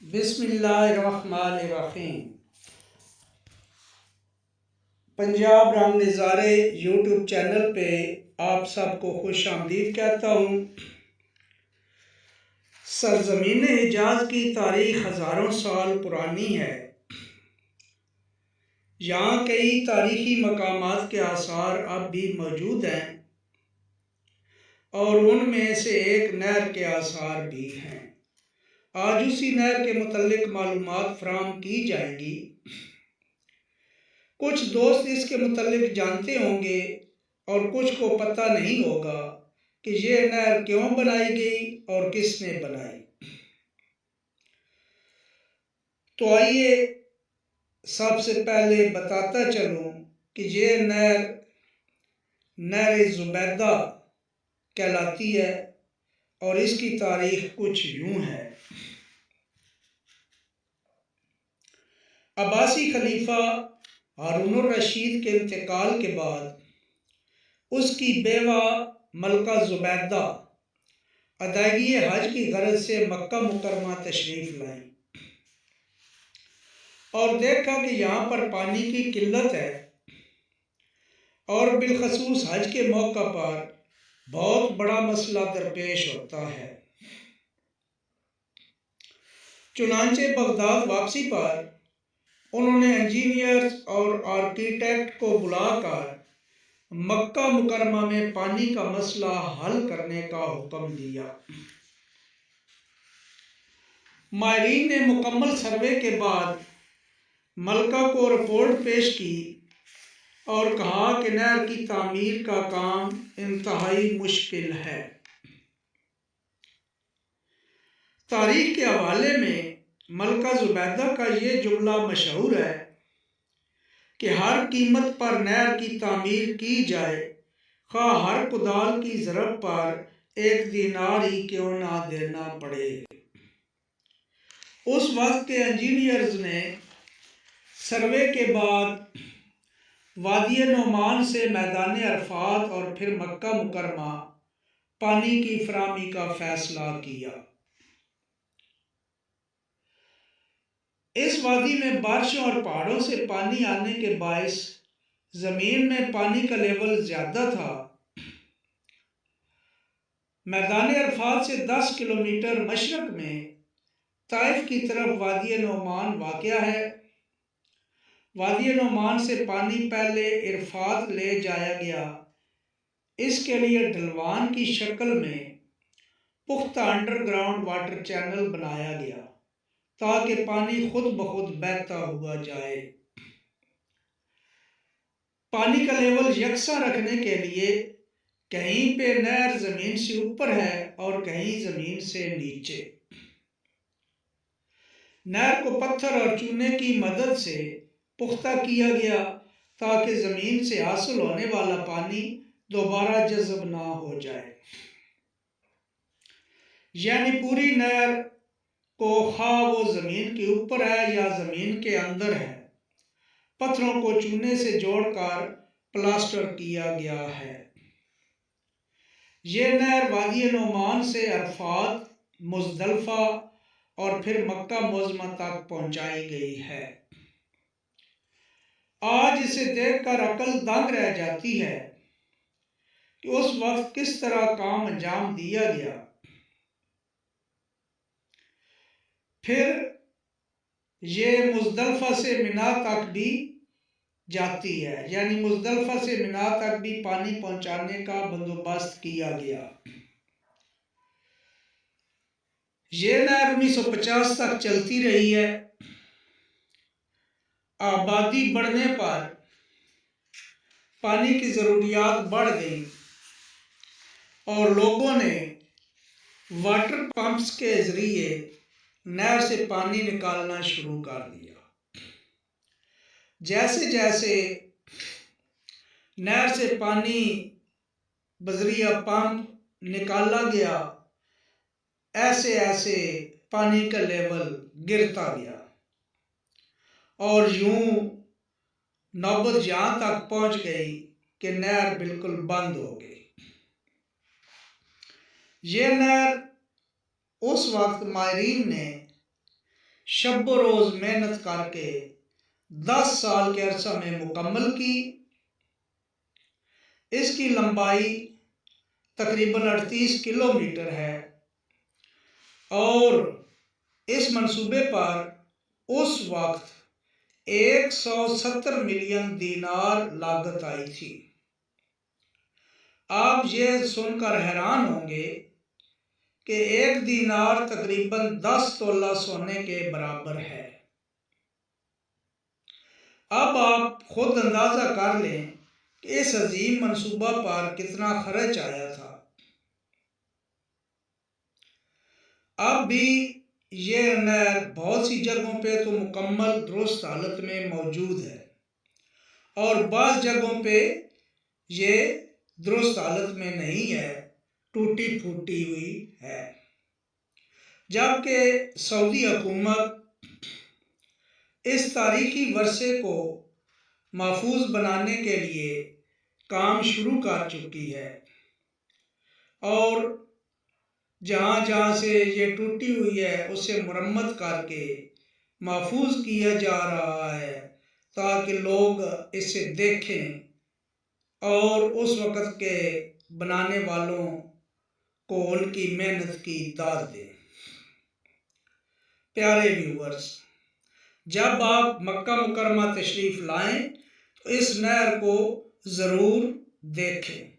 بسم اللہ الرحمن الرحیم۔ پنجاب رنگ نظارے یوٹیوب چینل پہ آپ سب کو خوش آمدید کہتا ہوں۔ سرزمین حجاز کی تاریخ ہزاروں سال پرانی ہے۔ یہاں کئی تاریخی مقامات کے آثار اب بھی موجود ہیں اور ان میں سے ایک نہر کے آثار بھی ہیں۔ آج اسی نہر کے متعلق معلومات فراہم کی جائیں گی۔ کچھ دوست اس کے متعلق جانتے ہوں گے اور کچھ کو پتہ نہیں ہوگا کہ یہ نہر کیوں بنائی گئی اور کس نے بنائی۔ تو آئیے سب سے پہلے بتاتا چلوں کہ یہ نہر زبیدہ کہلاتی ہے اور اس کی تاریخ کچھ یوں ہے۔ عباسی خلیفہ ہارون الرشید کے انتقال کے بعد اس کی بیوہ ملکہ زبیدہ ادائیگی حج کی غرض سے مکہ مکرمہ تشریف لائیں اور دیکھا کہ یہاں پر پانی کی قلت ہے اور بالخصوص حج کے موقع پر بہت بڑا مسئلہ درپیش ہوتا ہے۔ چنانچہ بغداد واپسی پر انہوں نے انجینئرز اور آرکیٹیکٹ کو بلا کر مکہ مکرمہ میں پانی کا مسئلہ حل کرنے کا حکم دیا۔ ماہرین نے مکمل سروے کے بعد ملکہ کو رپورٹ پیش کی اور کہا کہ نہر کی تعمیر کا کام انتہائی مشکل ہے۔ تاریخ کے حوالے میں ملکہ زبیدہ کا یہ جملہ مشہور ہے کہ ہر قیمت پر نہر کی تعمیر کی جائے، خواہ ہر کدال کی ضرب پر 1 دینار ہی کیوں نہ دینا پڑے۔ اس وقت کے انجینئرز نے سروے کے بعد وادی نعمان سے میدان عرفات اور پھر مکہ مکرمہ پانی کی فراہمی کا فیصلہ کیا۔ اس وادی میں بارشوں اور پہاڑوں سے پانی آنے کے باعث زمین میں پانی کا لیول زیادہ تھا۔ میدان عرفات سے 10 کلومیٹر مشرق میں طائف کی طرف وادی نعمان واقع ہے۔ وادی نعمان سے پانی پہلے عرفات لے جایا گیا۔ اس کے لیے ڈھلوان کی شکل میں پختہ انڈر گراؤنڈ واٹر چینل بنایا گیا تاکہ پانی خود بخود بہتا ہوا جائے۔ پانی کا لیول یکساں رکھنے کے لیے کہیں پہ نہر زمین سے اوپر ہے اور کہیں زمین سے نیچے۔ نہر کو پتھر اور چونے کی مدد سے پختہ کیا گیا تاکہ زمین سے حاصل ہونے والا پانی دوبارہ جذب نہ ہو جائے۔ یعنی پوری نہر کو خواہ وہ زمین کے اوپر ہے یا زمین کے اندر ہے، پتھروں کو چونے سے جوڑ کر پلاسٹر کیا گیا ہے۔ یہ نہر وادی نعمان سے عرفات، مزدلفہ اور پھر مکہ معظمہ تک پہنچائی گئی ہے۔ آج اسے دیکھ کر عقل دنگ رہ جاتی ہے کہ اس وقت کس طرح کام انجام دیا گیا۔ پھر یہ مزدلفہ سے منا تک بھی جاتی ہے، یعنی مزدلفہ سے منا تک بھی پانی پہنچانے کا بندوبست کیا گیا۔ یہ نہر 1950 تک چلتی رہی ہے۔ آبادی بڑھنے پر پانی کی ضروریات بڑھ گئی اور لوگوں نے واٹر پمپس کے ذریعے نہر سے پانی نکالنا شروع کر دیا۔ جیسے جیسے نہر سے پانی بذریعہ پمپ نکالا گیا، ایسے ایسے پانی کا لیول گرتا گیا اور یوں نوبت یہاں تک پہنچ گئی کہ نہر بالکل بند ہو گئی۔ یہ نہر اس وقت ماہرین نے شب و روز محنت کر کے 10 سال کے عرصہ میں مکمل کی۔ اس کی لمبائی تقریباً 38 کلومیٹر ہے اور اس منصوبے پر اس وقت 170 ملین دینار لاگت آئی تھی۔ آپ یہ سن کر حیران ہوں گے کہ 1 دینار تقریباً 10 تولہ سونے کے برابر ہے۔ اب آپ خود اندازہ کر لیں کہ اس عظیم منصوبہ پر کتنا خرچ آیا تھا۔ اب بھی یہ نہر بہت سی جگہوں پہ تو مکمل درست حالت میں موجود ہے اور بعض جگہوں پہ یہ درست حالت میں نہیں ہے، ٹوٹی پھوٹی ہوئی ہے۔ جبکہ سعودی حکومت اس تاریخی ورثے کو محفوظ بنانے کے لیے کام شروع کر چکی ہے اور جہاں جہاں سے یہ ٹوٹی ہوئی ہے اسے مرمت کر کے محفوظ کیا جا رہا ہے تاکہ لوگ اسے دیکھیں اور اس وقت کے بنانے والوں کو ان کی محنت کی داد دیں۔ پیارے ویورز، جب آپ مکہ مکرمہ تشریف لائیں تو اس نہر کو ضرور دیکھیں۔